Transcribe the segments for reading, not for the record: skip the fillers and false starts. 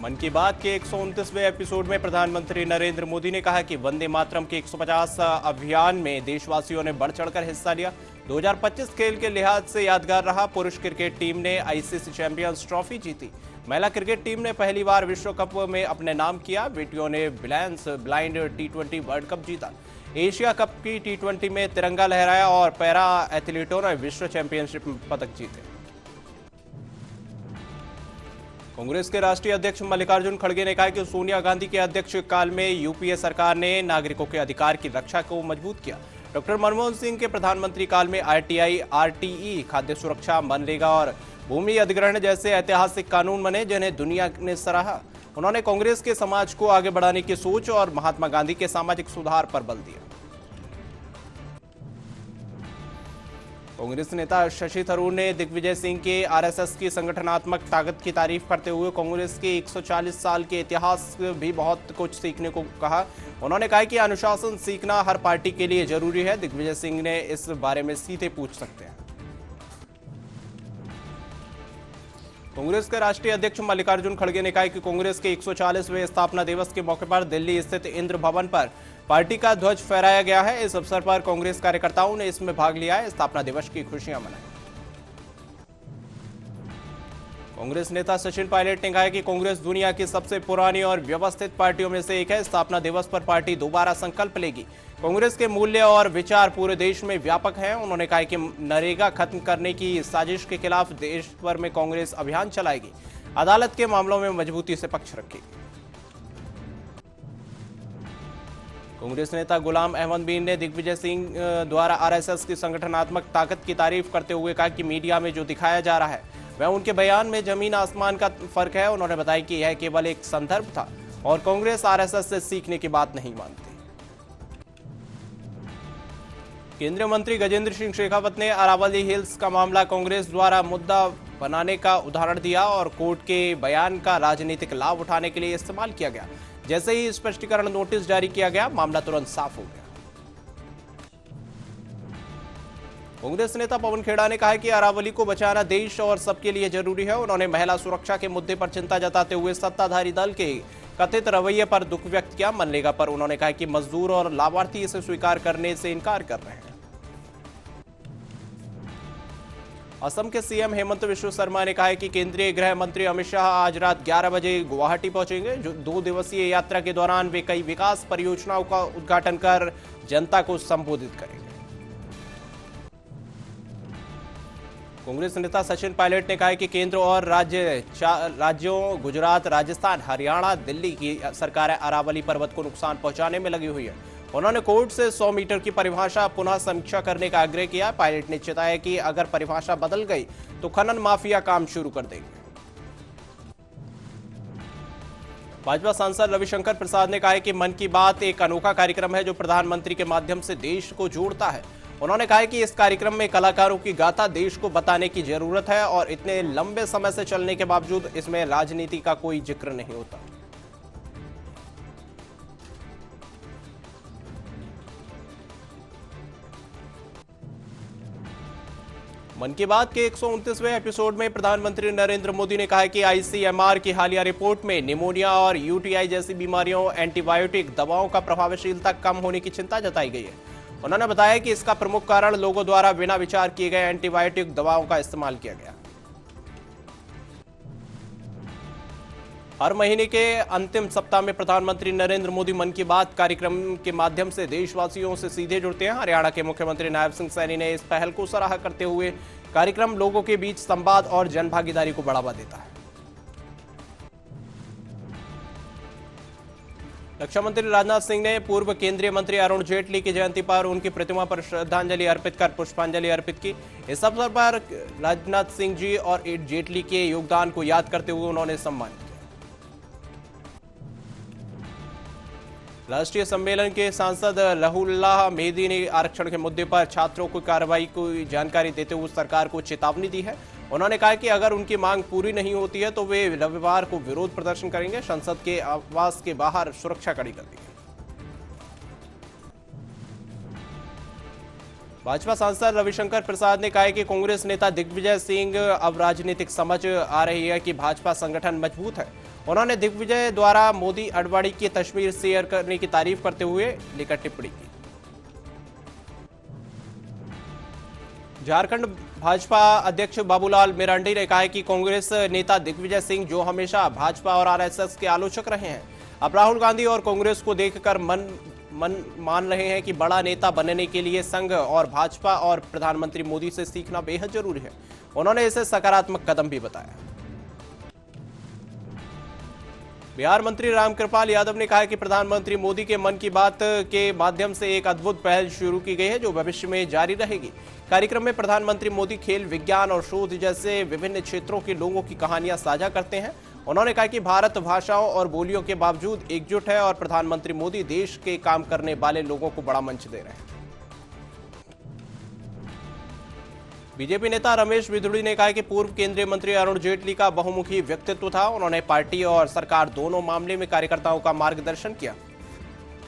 मन की बात के 129वें एपिसोड में प्रधानमंत्री नरेंद्र मोदी ने कहा कि वंदे मातरम के 150 अभियान में देशवासियों ने बढ़ चढ़कर हिस्सा लिया। 2025 खेल के लिहाज से यादगार रहा। पुरुष क्रिकेट टीम ने आईसीसी चैंपियंस ट्रॉफी जीती। महिला क्रिकेट टीम ने पहली बार विश्व कप में अपने नाम किया। बेटियों ने ब्लाइंड T20 वर्ल्ड कप जीता। एशिया कप की T20 में तिरंगा लहराया और पैरा एथलीटों ने विश्व चैंपियनशिप में पदक जीते। कांग्रेस के राष्ट्रीय अध्यक्ष मल्लिकार्जुन खड़गे ने कहा कि सोनिया गांधी के अध्यक्ष काल में यूपीए सरकार ने नागरिकों के अधिकार की रक्षा को मजबूत किया। डॉक्टर मनमोहन सिंह के प्रधानमंत्री काल में आरटीआई, आरटीई, खाद्य सुरक्षा, मनरेगा और भूमि अधिग्रहण जैसे ऐतिहासिक कानून बने जिन्हें दुनिया ने सराहा। उन्होंने कांग्रेस के समाज को आगे बढ़ाने की सोच और महात्मा गांधी के सामाजिक सुधार पर बल दिया। कांग्रेस नेता शशि थरूर ने दिग्विजय सिंह के आरएसएस की संगठनात्मक ताकत की तारीफ करते हुए कांग्रेस के 140 साल के इतिहास भी बहुत कुछ सीखने को कहा। उन्होंने कहा कि अनुशासन सीखना हर पार्टी के लिए जरूरी है। दिग्विजय सिंह ने इस बारे में सीधे पूछ सकते हैं। कांग्रेस के राष्ट्रीय अध्यक्ष मल्लिकार्जुन खड़गे ने कहा कि कांग्रेस के 140वें स्थापना दिवस के मौके पर दिल्ली स्थित इंद्र भवन पर पार्टी का ध्वज फहराया गया है। इस अवसर पर कांग्रेस कार्यकर्ताओं ने इसमें भाग लिया है। स्थापना दिवस की खुशियां मनाई। कांग्रेस नेता सचिन पायलट ने कहा कि कांग्रेस दुनिया की सबसे पुरानी और व्यवस्थित पार्टियों में से एक है। स्थापना दिवस पर पार्टी दोबारा संकल्प लेगी। कांग्रेस के मूल्य और विचार पूरे देश में व्यापक हैं। उन्होंने कहा कि नरेगा खत्म करने की साजिश के खिलाफ देश भर में कांग्रेस अभियान चलाएगी। अदालत के मामलों में मजबूती से पक्ष रखेगी। कांग्रेस नेता गुलाम अहमद मीर ने दिग्विजय सिंह द्वारा आरएसएस की संगठनात्मक ताकत की तारीफ करते हुए कहा कि मीडिया में जो दिखाया जा रहा है वह उनके बयान में जमीन आसमान का फर्क है। उन्होंने बताया कि यह केवल एक संदर्भ था और कांग्रेस आरएसएस से सीखने की बात नहीं मानती। केंद्रीय मंत्री गजेंद्र सिंह शेखावत ने अरावली हिल्स का मामला कांग्रेस द्वारा मुद्दा बनाने का उदाहरण दिया और कोर्ट के बयान का राजनीतिक लाभ उठाने के लिए इस्तेमाल किया गया। जैसे ही स्पष्टीकरण नोटिस जारी किया गया, मामला तुरंत साफ हो गया। कांग्रेस नेता पवन खेड़ा ने कहा कि अरावली को बचाना देश और सबके लिए जरूरी है। उन्होंने महिला सुरक्षा के मुद्दे पर चिंता जताते हुए सत्ताधारी दल के कथित रवैये पर दुख व्यक्त किया। मनरेगा पर उन्होंने कहा कि मजदूर और लाभार्थी इसे स्वीकार करने से इनकार कर रहे हैं। असम के सीएम हेमंत बिश्व शर्मा ने कहा है कि केंद्रीय गृह मंत्री अमित शाह आज रात 11 बजे गुवाहाटी पहुंचेंगे। जो 2 दिवसीय यात्रा के दौरान वे कई विकास परियोजनाओं का उद्घाटन कर जनता को संबोधित करेंगे। कांग्रेस नेता सचिन पायलट ने कहा है कि केंद्र और राज्यों गुजरात, राजस्थान, हरियाणा, दिल्ली की सरकारें अरावली पर्वत को नुकसान पहुंचाने में लगी हुई है। उन्होंने कोर्ट से 100 मीटर की परिभाषा पुनः समीक्षा करने का आग्रह किया। पायलट ने चेताया कि अगर परिभाषा बदल गई तो खनन माफिया काम शुरू कर देंगे। भाजपा सांसद रविशंकर प्रसाद ने कहा है कि मन की बात एक अनोखा कार्यक्रम है जो प्रधानमंत्री के माध्यम से देश को जोड़ता है। उन्होंने कहा कि इस कार्यक्रम में कलाकारों की गाथा देश को बताने की जरूरत है और इतने लंबे समय से चलने के बावजूद इसमें राजनीति का कोई जिक्र नहीं होता। मन की बात के 129वें एपिसोड में प्रधानमंत्री नरेंद्र मोदी ने कहा है कि आईसीएमआर की हालिया रिपोर्ट में निमोनिया और यूटीआई जैसी बीमारियों, एंटीबायोटिक दवाओं का प्रभावशीलता कम होने की चिंता जताई गई है। उन्होंने बताया कि इसका प्रमुख कारण लोगों द्वारा बिना विचार किए गए एंटीबायोटिक दवाओं का इस्तेमाल किया गया। हर महीने के अंतिम सप्ताह में प्रधानमंत्री नरेंद्र मोदी मन की बात कार्यक्रम के माध्यम से देशवासियों से सीधे जुड़ते हैं। हरियाणा के मुख्यमंत्री नायब सिंह सैनी ने इस पहल को सराहा करते हुए कार्यक्रम लोगों के बीच संवाद और जनभागीदारी को बढ़ावा देता है। रक्षा मंत्री राजनाथ सिंह ने पूर्व केंद्रीय मंत्री अरुण जेटली की जयंती पर उनकी प्रतिमा पर श्रद्धांजलि अर्पित कर पुष्पांजलि अर्पित की। इस अवसर पर राजनाथ सिंह जी और जेटली के योगदान को याद करते हुए उन्होंने सम्मानित किया। राष्ट्रीय सम्मेलन के सांसद लहुल्लाह मेहदी ने आरक्षण के मुद्दे पर छात्रों की कार्रवाई की जानकारी देते हुए सरकार को चेतावनी दी है। उन्होंने कहा कि अगर उनकी मांग पूरी नहीं होती है तो वे रविवार को विरोध प्रदर्शन करेंगे। संसद के आवास के बाहर सुरक्षा कड़ी कर दी गई। भाजपा सांसद रविशंकर प्रसाद ने कहा कि कांग्रेस नेता दिग्विजय सिंह अब राजनीतिक समझ आ रही है कि भाजपा संगठन मजबूत है। उन्होंने दिग्विजय द्वारा मोदी अडवाणी की तस्वीर शेयर करने की तारीफ करते हुए लेकर टिप्पणी की। झारखंड भाजपा अध्यक्ष बाबूलाल मरांडी ने कहा है कि कांग्रेस नेता दिग्विजय सिंह जो हमेशा भाजपा और आरएसएस के आलोचक रहे हैं, अब राहुल गांधी और कांग्रेस को देखकर मान रहे हैं कि बड़ा नेता बनने के लिए संघ और भाजपा और प्रधानमंत्री मोदी से सीखना बेहद जरूरी है। उन्होंने इसे सकारात्मक कदम भी बताया। बिहार मंत्री रामकृपाल यादव ने कहा है कि प्रधानमंत्री मोदी के मन की बात के माध्यम से एक अद्भुत पहल शुरू की गई है जो भविष्य में जारी रहेगी। कार्यक्रम में प्रधानमंत्री मोदी खेल, विज्ञान और शोध जैसे विभिन्न क्षेत्रों के लोगों की कहानियां साझा करते हैं। उन्होंने कहा कि भारत भाषाओं और बोलियों के बावजूद एकजुट है और प्रधानमंत्री मोदी देश के काम करने वाले लोगों को बड़ा मंच दे रहे हैं। बीजेपी नेता रमेश बिधूड़ी ने कहा कि पूर्व केंद्रीय मंत्री अरुण जेटली का बहुमुखी व्यक्तित्व था। उन्होंने पार्टी और सरकार दोनों मामले में कार्यकर्ताओं का मार्गदर्शन किया,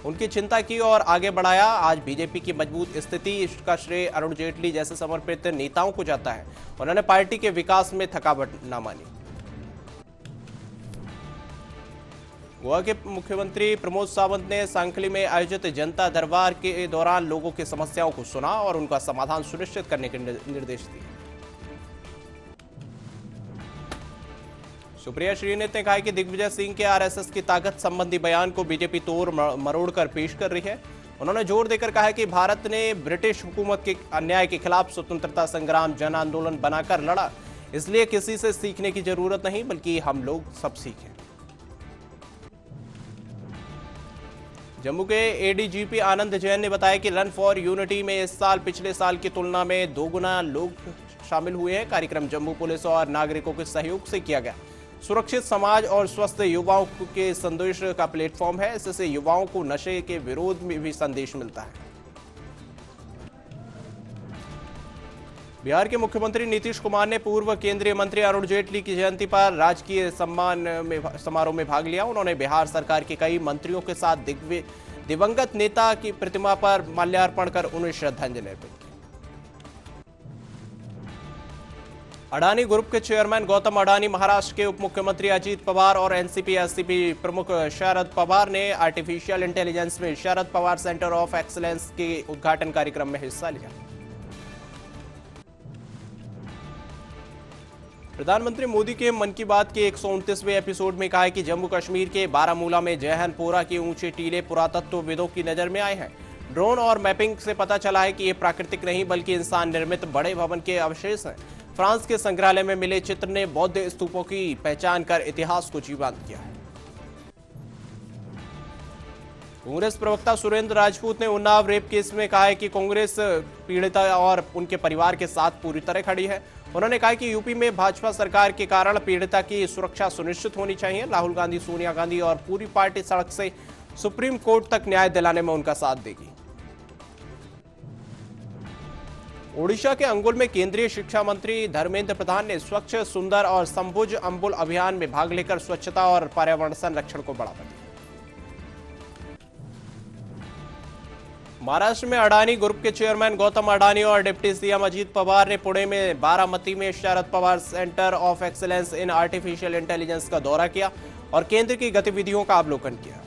उनकी चिंता की और आगे बढ़ाया। आज बीजेपी की मजबूत स्थिति इसका श्रेय अरुण जेटली जैसे समर्पित नेताओं को जाता है। उन्होंने पार्टी के विकास में थकावट न मानी। गोवा के मुख्यमंत्री प्रमोद सावंत ने सांखली में आयोजित जनता दरबार के दौरान लोगों की समस्याओं को सुना और उनका समाधान सुनिश्चित करने के निर्देश दिए। सुप्रिया श्रीनेत ने कहा कि दिग्विजय सिंह के आरएसएस की ताकत संबंधी बयान को बीजेपी तोड़ मरोड़ कर पेश कर रही है। उन्होंने जोर देकर कहा कि भारत ने ब्रिटिश हुकूमत के अन्याय के खिलाफ स्वतंत्रता संग्राम जन आंदोलन बनाकर लड़ा, इसलिए किसी से सीखने की जरूरत नहीं बल्कि हम लोग सब सीखें। जम्मू के एडीजीपी आनंद जैन ने बताया कि रन फॉर यूनिटी में इस साल पिछले साल की तुलना में 2 गुना लोग शामिल हुए हैं। कार्यक्रम जम्मू पुलिस और नागरिकों के सहयोग से किया गया। सुरक्षित समाज और स्वस्थ युवाओं के संदेश का प्लेटफॉर्म है। इससे युवाओं को नशे के विरोध में भी संदेश मिलता है। बिहार के मुख्यमंत्री नीतीश कुमार ने पूर्व केंद्रीय मंत्री अरुण जेटली की जयंती पर राजकीय समारोह में भाग लिया। उन्होंने बिहार सरकार के कई मंत्रियों के साथ दिवंगत नेता की प्रतिमा पर माल्यार्पण कर उन्हें श्रद्धांजलि अर्पित की। अडानी ग्रुप के चेयरमैन गौतम अडानी, महाराष्ट्र के उप मुख्यमंत्री अजीत पवार और एनसीपी प्रमुख शरद पवार ने आर्टिफिशियल इंटेलिजेंस में Sharad Pawar centre of excellence के उद्घाटन कार्यक्रम में हिस्सा लिया। प्रधानमंत्री मोदी के मन की बात के 129वें एपिसोड में कहा है कि जम्मू कश्मीर के बारामूला में जयहनपोरा के ऊंचे टीले पुरातत्वविदों की नजर में आए हैं। ड्रोन और मैपिंग से पता चला है कि ये प्राकृतिक नहीं बल्कि इंसान निर्मित बड़े भवन के अवशेष हैं। फ्रांस के संग्रहालय में मिले चित्र ने बौद्ध स्तूपों की पहचान कर इतिहास को जीवंत किया है। कांग्रेस प्रवक्ता सुरेंद्र राजपूत ने उन्नाव रेप केस में कहा है कि कांग्रेस पीड़िता और उनके परिवार के साथ पूरी तरह खड़ी है। उन्होंने कहा कि यूपी में भाजपा सरकार के कारण पीड़िता की सुरक्षा सुनिश्चित होनी चाहिए। राहुल गांधी, सोनिया गांधी और पूरी पार्टी सड़क से सुप्रीम कोर्ट तक न्याय दिलाने में उनका साथ देगी। ओडिशा के अंगुल में केंद्रीय शिक्षा मंत्री धर्मेंद्र प्रधान ने स्वच्छ सुंदर और संभुज अंबुल अभियान में भाग लेकर स्वच्छता और पर्यावरण संरक्षण को बढ़ावा दिया। महाराष्ट्र में अडानी ग्रुप के चेयरमैन गौतम अडानी और डिप्टी सीएम अजीत पवार ने पुणे में बारामती में Sharad Pawar centre of excellence in artificial intelligence का दौरा किया और केंद्र की गतिविधियों का अवलोकन किया।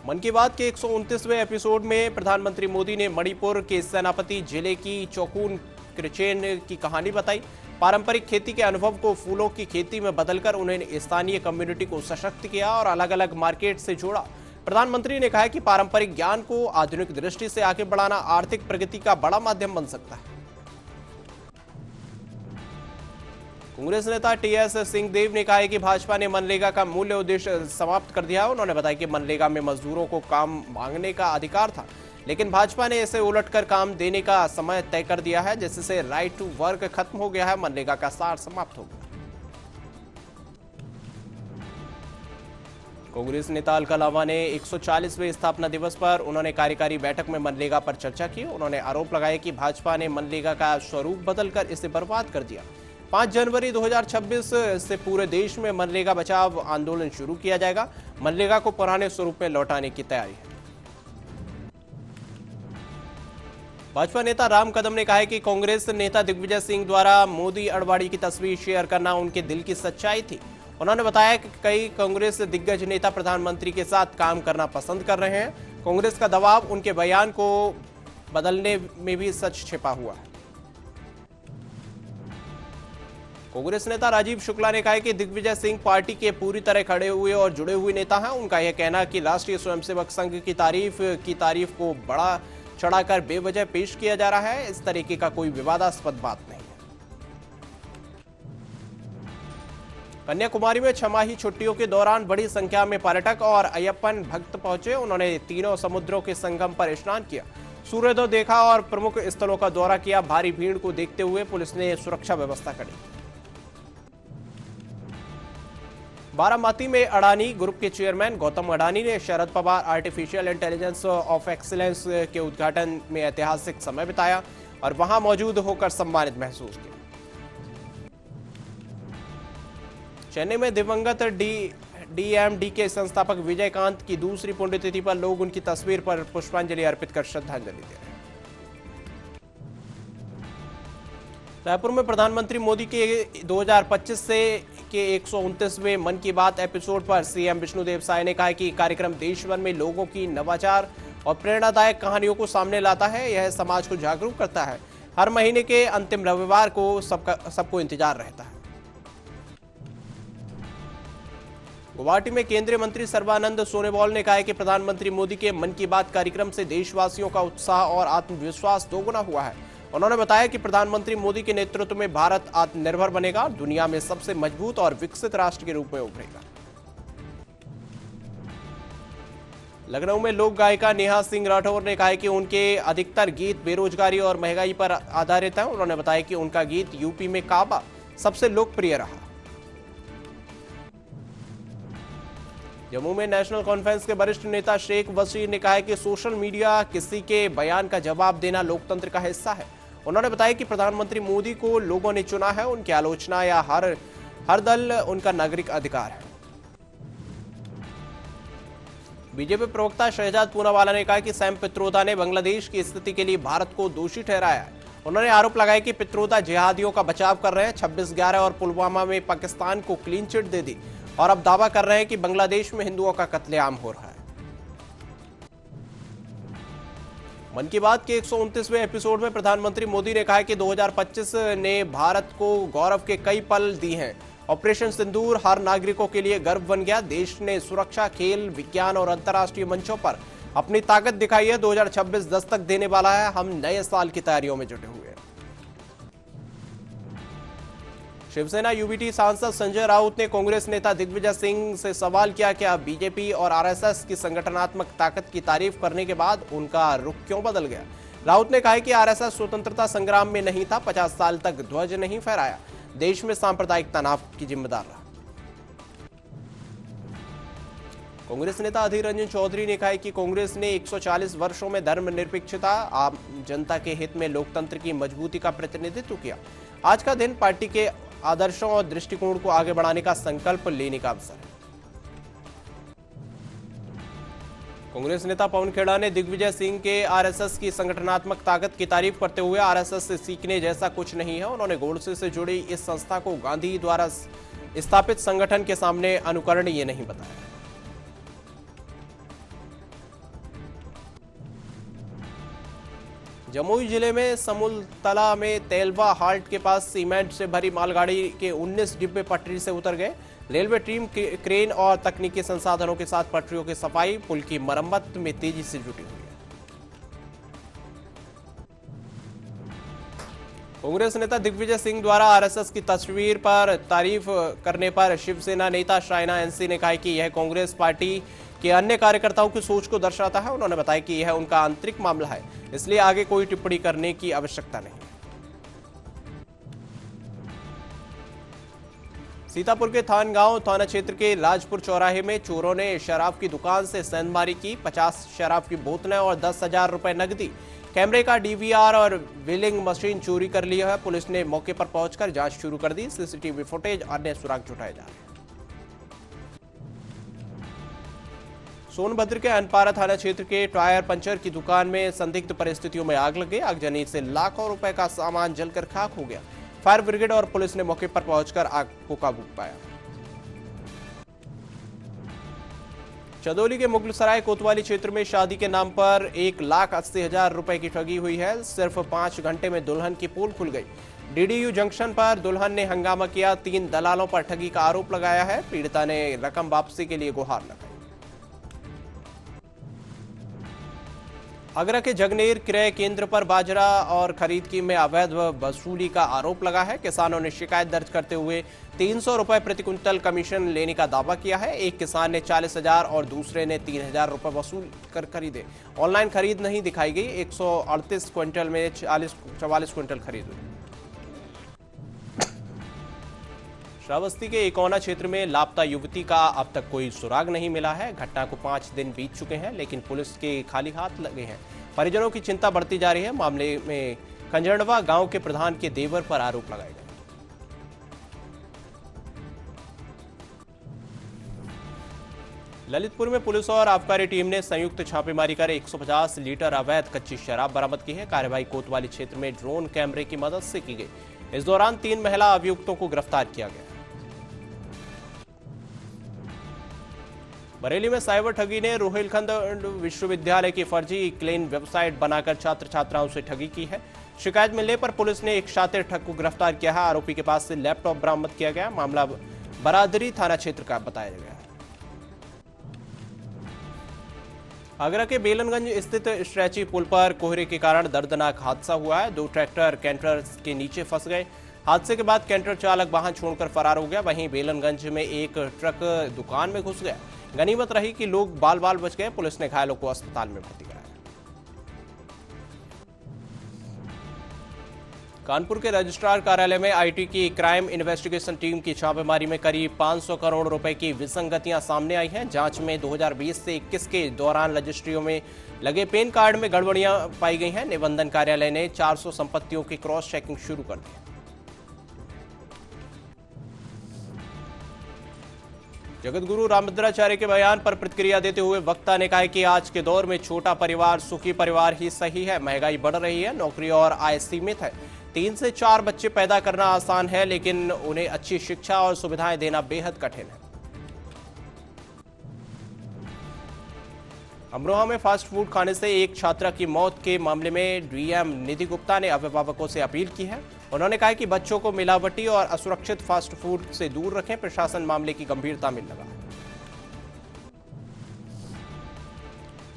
मन की बात के 129वें एपिसोड में प्रधानमंत्री मोदी ने मणिपुर के सेनापति जिले की चौकून क्रिचेन की कहानी बताई। पारंपरिक खेती के अनुभव को फूलों की खेती में बदलकर उन्हें स्थानीय कम्युनिटी को सशक्त किया और अलग अलग मार्केट से जोड़ा। प्रधानमंत्री ने कहा कि पारंपरिक ज्ञान को आधुनिक दृष्टि से आगे बढ़ाना आर्थिक प्रगति का बड़ा माध्यम बन सकता है। कांग्रेस नेता टीएस सिंहदेव ने कहा है कि भाजपा ने मनरेगा का मूल्य उद्देश्य समाप्त कर दिया। उन्होंने बताया कि मनरेगा में मजदूरों को काम मांगने का अधिकार था, लेकिन भाजपा ने इसे उलटकर काम देने का समय तय कर दिया है, जिससे राइट टू वर्क खत्म हो गया है, मनरेगा का सार समाप्त हो गया। कांग्रेस नेता अलका लांबा ने 140वें स्थापना दिवस पर उन्होंने कार्यकारी बैठक में मनरेगा पर चर्चा की। उन्होंने आरोप लगाया कि भाजपा ने मनरेगा का स्वरूप बदलकर इसे बर्बाद कर दिया। 5 जनवरी 2026 से पूरे देश में मनरेगा बचाव आंदोलन शुरू किया जाएगा। मनरेगा को पुराने स्वरूप में लौटाने की तैयारी है। भाजपा नेता राम कदम ने कहा है कि कांग्रेस नेता दिग्विजय सिंह द्वारा मोदी अड़वाड़ी की तस्वीर शेयर करना उनके दिल की सच्चाई थी। उन्होंने बताया कि कई कांग्रेस दिग्गज नेता प्रधानमंत्री के साथ काम करना पसंद कर रहे हैं। कांग्रेस का दबाव उनके बयान को बदलने में भी सच छिपा हुआ है। कांग्रेस नेता राजीव शुक्ला ने कहा है कि दिग्विजय सिंह पार्टी के पूरी तरह खड़े हुए और जुड़े हुए नेता हैं। उनका यह कहना कि राष्ट्रीय स्वयंसेवक संघ की तारीफ को बड़ा चढ़ाकर बेवजह पेश किया जा रहा है, इस तरीके का कोई विवादास्पद बात नहीं है। कन्याकुमारी में छमाही छुट्टियों के दौरान बड़ी संख्या में पर्यटक और अय्यप्पन भक्त पहुंचे। उन्होंने तीनों समुद्रों के संगम पर स्नान किया, सूर्योदय देखा और प्रमुख स्थलों का दौरा किया। भारी भीड़ को देखते हुए पुलिस ने सुरक्षा व्यवस्था करी। बारामती में अडानी ग्रुप के चेयरमैन गौतम अडानी ने Sharad Pawar artificial intelligence of excellence के उद्घाटन में ऐतिहासिक समय बिताया और वहां मौजूद होकर सम्मानित महसूस किया। चेन्नई में दिवंगत डीएमडी के संस्थापक विजयकांत की दूसरी पुण्यतिथि पर लोग उनकी तस्वीर पर पुष्पांजलि अर्पित कर श्रद्धांजलि दे रहे हैं। रायपुर में प्रधानमंत्री मोदी के 2025 से के 129वें मन की बात एपिसोड पर सीएम विष्णुदेव साय ने कहा कि कार्यक्रम देश भर में लोगों की नवाचार और प्रेरणादायक कहानियों को सामने लाता है। यह समाज को जागरूक करता है। हर महीने के अंतिम रविवार को सबको इंतजार रहता है। गुवाहाटी में केंद्रीय मंत्री सर्बानंद सोनोवाल ने कहा है कि प्रधानमंत्री मोदी के मन की बात कार्यक्रम से देशवासियों का उत्साह और आत्मविश्वास दोगुना हुआ है। उन्होंने बताया कि प्रधानमंत्री मोदी के नेतृत्व में भारत आत्मनिर्भर बनेगा, दुनिया में सबसे मजबूत और विकसित राष्ट्र के रूप में उभरेगा। लखनऊ में लोक गायिका नेहा सिंह राठौर ने कहा है कि उनके अधिकतर गीत बेरोजगारी और महंगाई पर आधारित हैं। उन्होंने बताया कि उनका गीत यूपी में काबा सबसे लोकप्रिय रहा। जम्मू में नेशनल कॉन्फ्रेंस के वरिष्ठ नेता शेख वसीर ने कहा है कि सोशल मीडिया किसी के बयान का जवाब देना लोकतंत्र का हिस्सा है। उन्होंने बताया कि प्रधानमंत्री मोदी को लोगों ने चुना है, उनकी आलोचना या हर दल उनका नागरिक अधिकार है। बीजेपी प्रवक्ता शहजाद पूनावाला ने कहा कि सैम पित्रोदा ने बांग्लादेश की स्थिति के लिए भारत को दोषी ठहराया है। उन्होंने आरोप लगाया कि पित्रोदा जिहादियों का बचाव कर रहे हैं। 26/11 और पुलवामा में पाकिस्तान को क्लीन चिट दे दी और अब दावा कर रहे हैं कि बांग्लादेश में हिंदुओं का कत्लेआम हो रहा है। मन की बात के 129वें एपिसोड में प्रधानमंत्री मोदी ने कहा कि 2025 ने भारत को गौरव के कई पल दिए हैं। ऑपरेशन सिंदूर हर नागरिकों के लिए गर्व बन गया। देश ने सुरक्षा, खेल, विज्ञान और अंतर्राष्ट्रीय मंचों पर अपनी ताकत दिखाई है। 2026 दस्तक देने वाला है। हम नए साल की तैयारियों में जुटे हुए हैं। शिवसेना यूबीटी सांसद संजय राउत ने कांग्रेस नेता दिग्विजय सिंह से सवाल किया कि अब बीजेपी और आरएसएस की संगठनात्मक ताकत की तारीफ करने के बाद उनका रुख क्यों बदल गया। राउत ने कहा कि आरएसएस स्वतंत्रता संग्राम में नहीं था, 50 साल तक ध्वज नहीं फहराया, देश में सांप्रदायिक तनाव की जिम्मेदार रहा। कांग्रेस नेता अधीर रंजन चौधरी ने कहा कि कांग्रेस ने 140 वर्षों में धर्मनिरपेक्षता, आम जनता के हित में लोकतंत्र की मजबूती का प्रतिनिधित्व किया। आज का दिन पार्टी के आदर्शों और दृष्टिकोण को आगे बढ़ाने का संकल्प लेने का अवसर है। कांग्रेस नेता पवन खेड़ा ने दिग्विजय सिंह के आरएसएस की संगठनात्मक ताकत की तारीफ करते हुए आरएसएस से सीखने जैसा कुछ नहीं है। उन्होंने गोडसे से जुड़ी इस संस्था को गांधी द्वारा स्थापित संगठन के सामने अनुकरणीय नहीं बताया। जमुई जिले में समुलतला में तेलवा हाल्ट के पास सीमेंट से भरी मालगाड़ी के 19 डिब्बे पटरी से उतर गए। रेलवे टीम क्रेन और तकनीकी संसाधनों के साथ पटरियों की सफाई, पुल की मरम्मत में तेजी से जुटी हुई है। कांग्रेस नेता दिग्विजय सिंह द्वारा आरएसएस की तस्वीर पर तारीफ करने पर शिवसेना नेता शाइना एनसी ने कहा कि यह कांग्रेस पार्टी के अन्य कार्यकर्ताओं की सोच को दर्शाता है। उन्होंने बताया कि यह उनका आंतरिक मामला है, इसलिए आगे कोई टिप्पणी करने की आवश्यकता नहीं। सीतापुर के थानगांव थाना क्षेत्र के लाजपुर चौराहे में चोरों ने शराब की दुकान से सेंधमारी की। 50 शराब की बोतलें और 10,000 रुपए नकदी, कैमरे का डीवीआर और वेलिंग मशीन चोरी कर लिया है। पुलिस ने मौके पर पहुंचकर जांच शुरू कर दी। सीसीटीवी फुटेज, अन्य सुराग जुटाए जा रहे हैं। सोनभद्र के अनपारा थाना क्षेत्र के टायर पंचर की दुकान में संदिग्ध परिस्थितियों में आग लग गई। आगजनी से लाखों रुपए का सामान जलकर खाक हो गया। फायर ब्रिगेड और पुलिस ने मौके पर पहुंचकर आग को काबू पाया। चंदौली के मुगलसराय कोतवाली क्षेत्र में शादी के नाम पर 1,80,000 रुपए की ठगी हुई है। सिर्फ 5 घंटे में दुल्हन की पोल खुल गई। डीडीयू जंक्शन पर दुल्हन ने हंगामा किया। 3 दलालों पर ठगी का आरोप लगाया है। पीड़िता ने रकम वापसी के लिए गुहार लगाई। आगरा के जगनेर क्रय केंद्र पर बाजरा और खरीद की में अवैध वसूली का आरोप लगा है। किसानों ने शिकायत दर्ज करते हुए 300 रुपए प्रति क्विंटल कमीशन लेने का दावा किया है। एक किसान ने 40,000 और दूसरे ने 3,000 रुपए वसूल कर खरीदे। ऑनलाइन खरीद नहीं दिखाई गई। 138 क्विंटल में 44 क्विंटल खरीद हुई। श्रावस्ती के इकोना क्षेत्र में लापता युवती का अब तक कोई सुराग नहीं मिला है। घटना को 5 दिन बीत चुके हैं, लेकिन पुलिस के खाली हाथ लगे हैं। परिजनों की चिंता बढ़ती जा रही है। मामले में कंजरडवा गांव के प्रधान के देवर पर आरोप लगाए गए। ललितपुर में पुलिस और आबकारी टीम ने संयुक्त छापेमारी कर 150 लीटर अवैध कच्ची शराब बरामद की है। कार्रवाई कोतवाली क्षेत्र में ड्रोन कैमरे की मदद से की गई। इस दौरान 3 महिला अभियुक्तों को गिरफ्तार किया गया। बरेली में साइबर ठगी ने रोहिलखंड विश्वविद्यालय की फर्जी क्लेम वेबसाइट बनाकर छात्र छात्राओं से ठगी की है। शिकायत मिलने पर पुलिस ने एक शातिर ठग को गिरफ्तार किया है। आरोपी के पास से लैपटॉप बरामद किया गया। मामला बरादरी थाना क्षेत्र का बताया गया है। आगरा के बेलनगंज स्थित स्ट्रेची पुल पर कोहरे के कारण दर्दनाक हादसा हुआ है। 2 ट्रैक्टर कैंटर के नीचे फंस गए। हादसे के बाद कैंटर चालक वाहन छोड़कर फरार हो गया। वहीं बेलनगंज में एक ट्रक दुकान में घुस गया। गनीमत रही कि लोग बाल बाल बच गए। पुलिस ने घायलों को अस्पताल में भर्ती कराया। कानपुर के रजिस्ट्रार कार्यालय में आईटी की क्राइम इन्वेस्टिगेशन टीम की छापेमारी में करीब 500 करोड़ रुपए की विसंगतियां सामने आई हैं। जांच में 2020 से 21 के दौरान रजिस्ट्रियों में लगे पैन कार्ड में गड़बड़ियां पाई गई हैं। निबंधन कार्यालय ने 400 संपत्तियों की क्रॉस चेकिंग शुरू कर दी। जगतगुरु रामभद्राचार्य के बयान पर प्रतिक्रिया देते हुए वक्ता ने कहा कि आज के दौर में छोटा परिवार सुखी परिवार ही सही है। महंगाई बढ़ रही है, नौकरी और आय सीमित है। 3 से 4 बच्चे पैदा करना आसान है, लेकिन उन्हें अच्छी शिक्षा और सुविधाएं देना बेहद कठिन है। अमरोहा में फास्ट फूड खाने से एक छात्रा की मौत के मामले में डीएम निधि गुप्ता ने अभिभावकों से अपील की है। उन्होंने कहा कि बच्चों को मिलावटी और असुरक्षित फास्ट फूड से दूर रखें। प्रशासन मामले की गंभीरता में लगा।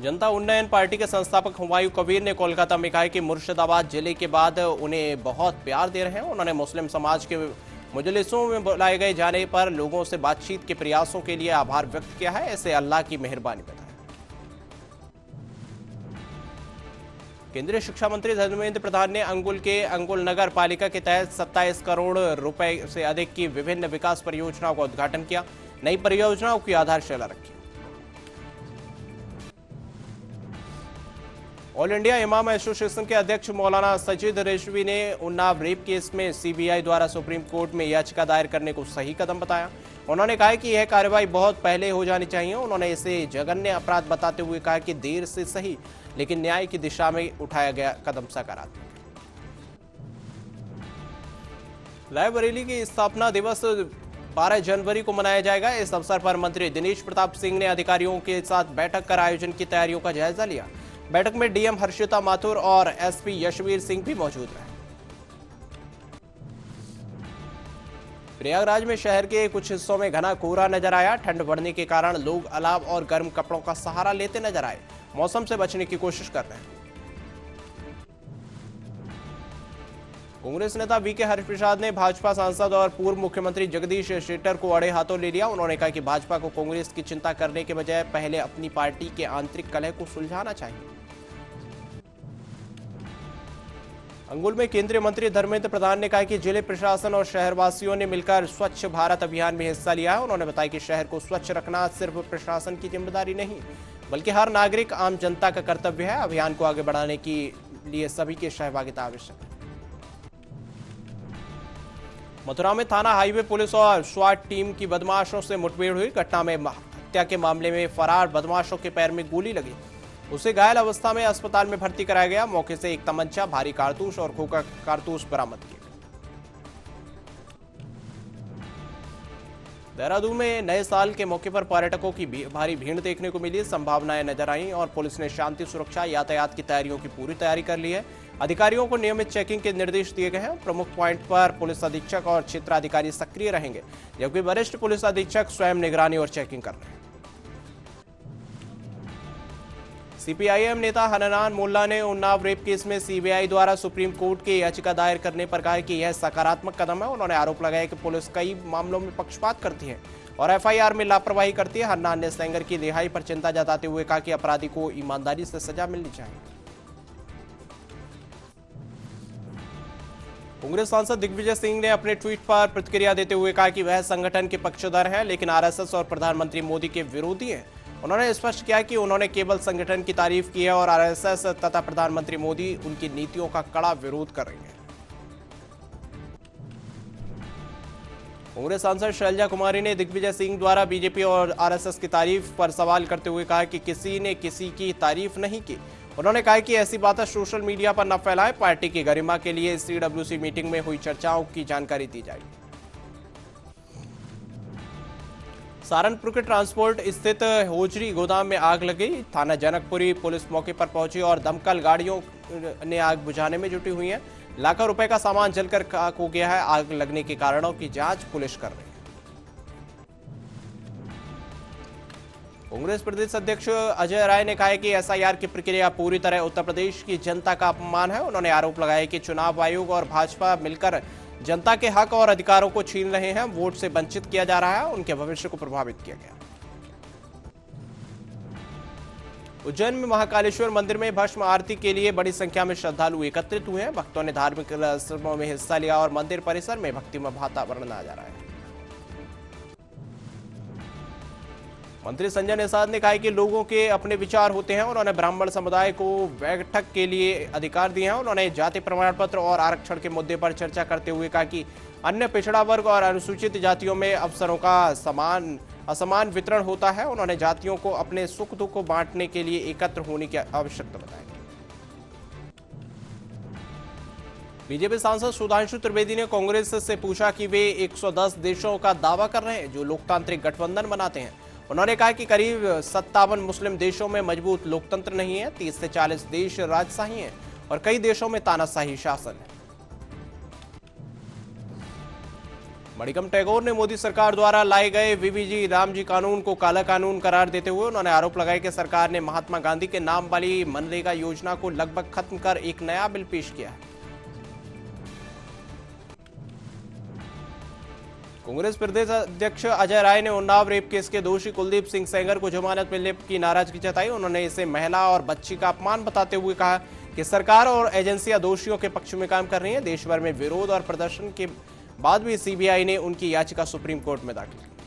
जनता उन्नयन पार्टी के संस्थापक हुमायूं कबीर ने कोलकाता में कहा कि मुर्शिदाबाद जिले के बाद उन्हें बहुत प्यार दे रहे हैं। उन्होंने मुस्लिम समाज के मजलिसों में बुलाए गए जाने पर लोगों से बातचीत के प्रयासों के लिए आभार व्यक्त किया है। इसे अल्लाह की मेहरबानी बताया। केंद्रीय शिक्षा मंत्री धर्मेंद्र प्रधान ने अंगुल के अंगुल नगर पालिका के तहत 27 करोड़ रुपए से अधिक की विभिन्न विकास परियोजनाओं का उद्घाटन किया। नई परियोजनाओं की आधारशिला रखी। ऑल इंडिया इमाम एसोसिएशन के अध्यक्ष मौलाना सजीद रिजवी ने उन्नाव रेप केस में सीबीआई द्वारा सुप्रीम कोर्ट में याचिका दायर करने को सही कदम बताया। उन्होंने कहा कि यह कार्रवाई बहुत पहले हो जानी चाहिए। उन्होंने इसे जघन्य अपराध बताते हुए कहा कि देर से सही, लेकिन न्याय की दिशा में उठाया गया कदम सकारात्मक। रायबरेली की स्थापना दिवस 12 जनवरी को मनाया जाएगा। इस अवसर पर मंत्री दिनेश प्रताप सिंह ने अधिकारियों के साथ बैठक कर आयोजन की तैयारियों का जायजा लिया। बैठक में डीएम हर्षिता माथुर और एसपी यशवीर सिंह भी मौजूद रहे। प्रयागराज में शहर के कुछ हिस्सों में घना कोहरा नजर आया। ठंड बढ़ने के कारण लोग अलाव और गर्म कपड़ों का सहारा लेते नजर आए। मौसम से बचने की कोशिश कर रहे हैं। कांग्रेस नेता वीके हरिप्रसाद ने भाजपा सांसद और पूर्व मुख्यमंत्री जगदीश शेट्टर को अड़े हाथों ले लिया। उन्होंने कहा कि भाजपा को कांग्रेस की चिंता करने के बजाय पहले अपनी पार्टी के आंतरिक कलह को सुलझाना चाहिए। अंगुल में केंद्रीय मंत्री धर्मेंद्र प्रधान ने कहा कि जिले प्रशासन और शहरवासियों ने मिलकर स्वच्छ भारत अभियान में हिस्सा लिया है। उन्होंने बताया कि शहर को स्वच्छ रखना सिर्फ प्रशासन की जिम्मेदारी नहीं, बल्कि हर नागरिक आम जनता का कर्तव्य है। अभियान को आगे बढ़ाने के लिए सभी की सहभागिता आवश्यक है। मथुरा में थाना हाईवे पुलिस और स्वाट टीम की बदमाशों से मुठभेड़ हुई। घटना में हत्या के मामले में फरार बदमाशों के पैर में गोली लगी। उसे घायल अवस्था में अस्पताल में भर्ती कराया गया। मौके से एक तमंचा, भारी कारतूस और खोखा कारतूस बरामद किए। देहरादून में नए साल के मौके पर पर्यटकों की भारी भीड़ देखने को मिली। संभावनाएं नजर आईं और पुलिस ने शांति, सुरक्षा, यातायात की तैयारियों की पूरी तैयारी कर ली है। अधिकारियों को नियमित चेकिंग के निर्देश दिए गए हैं। प्रमुख पॉइंट पर पुलिस अधीक्षक और क्षेत्राधिकारी सक्रिय रहेंगे, जबकि वरिष्ठ पुलिस अधीक्षक स्वयं निगरानी और चेकिंग कर रहे हैं। सीपीआईएम नेता हननान मोल्ला ने उन्नाव रेप केस में सीबीआई द्वारा सुप्रीम कोर्ट की याचिका दायर करने पर कहा कि यह सकारात्मक कदम है। उन्होंने आरोप लगाया कि पुलिस कई मामलों में पक्षपात करती है और एफआईआर में लापरवाही करती है। हन्नान ने सेंगर की रिहाई पर चिंता जताते हुए कहा कि अपराधी को ईमानदारी से सजा मिलनी चाहिए। कांग्रेस सांसद दिग्विजय सिंह ने अपने ट्वीट पर प्रतिक्रिया देते हुए कहा कि वह संगठन के पक्षधर हैं, लेकिन आरएसएस और प्रधानमंत्री मोदी के विरोधी हैं। उन्होंने स्पष्ट किया कि उन्होंने केवल संगठन की तारीफ की है और आरएसएस तथा प्रधानमंत्री मोदी उनकी नीतियों का कड़ा विरोध कर रहे हैं। कांग्रेस सांसद शैलजा कुमारी ने दिग्विजय सिंह द्वारा बीजेपी और आरएसएस की तारीफ पर सवाल करते हुए कहा कि किसी ने किसी की तारीफ नहीं की। उन्होंने कहा कि ऐसी बातें सोशल मीडिया पर न फैलाएं। पार्टी की गरिमा के लिए सीडब्ल्यूसी मीटिंग में हुई चर्चाओं की जानकारी दी जाएगी। सहारनपुर के ट्रांसपोर्ट स्थित होजरी गोदाम में आग लगी। थाना जनकपुरी पुलिस मौके पर पहुंची और दमकल गाड़ियों ने आग बुझाने में जुटी हुई है। लाखों रुपए का सामान जलकर खाक हो गया है। आग लगने के कारणों की जांच पुलिस कर रही है। कांग्रेस प्रदेश अध्यक्ष अजय राय ने कहा है कि एसआईआर की प्रक्रिया पूरी तरह उत्तर प्रदेश की जनता का अपमान है। उन्होंने आरोप लगाया कि चुनाव आयोग और भाजपा मिलकर जनता के हक और अधिकारों को छीन रहे हैं। वोट से वंचित किया जा रहा है, उनके भविष्य को प्रभावित किया गया। उज्जैन में महाकालेश्वर मंदिर में भस्म आरती के लिए बड़ी संख्या में श्रद्धालु एकत्रित हुए हैं। भक्तों ने धार्मिक रस्मों में हिस्सा लिया और मंदिर परिसर में भक्तिमय वातावरण आ जा रहा है। मंत्री संजय निषाद ने कहा कि लोगों के अपने विचार होते हैं। उन्होंने ब्राह्मण समुदाय को बैठक के लिए अधिकार दिए हैं। उन्होंने जाति प्रमाण पत्र और आरक्षण के मुद्दे पर चर्चा करते हुए कहा कि अन्य पिछड़ा वर्ग और अनुसूचित जातियों में अवसरों का असमान वितरण होता है। उन्होंने जातियों को अपने सुख दुख को बांटने के लिए एकत्र होने की आवश्यकता बताई। बीजेपी सांसद सुधांशु त्रिवेदी ने कांग्रेस से पूछा कि वे 110 देशों का दावा कर रहे हैं जो लोकतांत्रिक गठबंधन बनाते हैं। उन्होंने कहा कि करीब 57 मुस्लिम देशों में मजबूत लोकतंत्र नहीं है। 30 से 40 देश राजशाही हैं और कई देशों में तानाशाही शासन है। मणिकम टैगोर ने मोदी सरकार द्वारा लाए गए वीवीजी रामजी कानून को काला कानून करार देते हुए उन्होंने आरोप लगाया कि सरकार ने महात्मा गांधी के नाम वाली मनरेगा योजना को लगभग खत्म कर एक नया बिल पेश किया। कांग्रेस प्रदेश अध्यक्ष अजय राय ने उन्नाव रेप केस के दोषी कुलदीप सिंह सेंगर को जमानत मिलने की नाराजगी जताई। उन्होंने इसे महिला और बच्ची का अपमान बताते हुए कहा कि सरकार और एजेंसियां दोषियों के पक्ष में काम कर रही हैं। देश भर में विरोध और प्रदर्शन के बाद भी सीबीआई ने उनकी याचिका सुप्रीम कोर्ट में दाखिल की।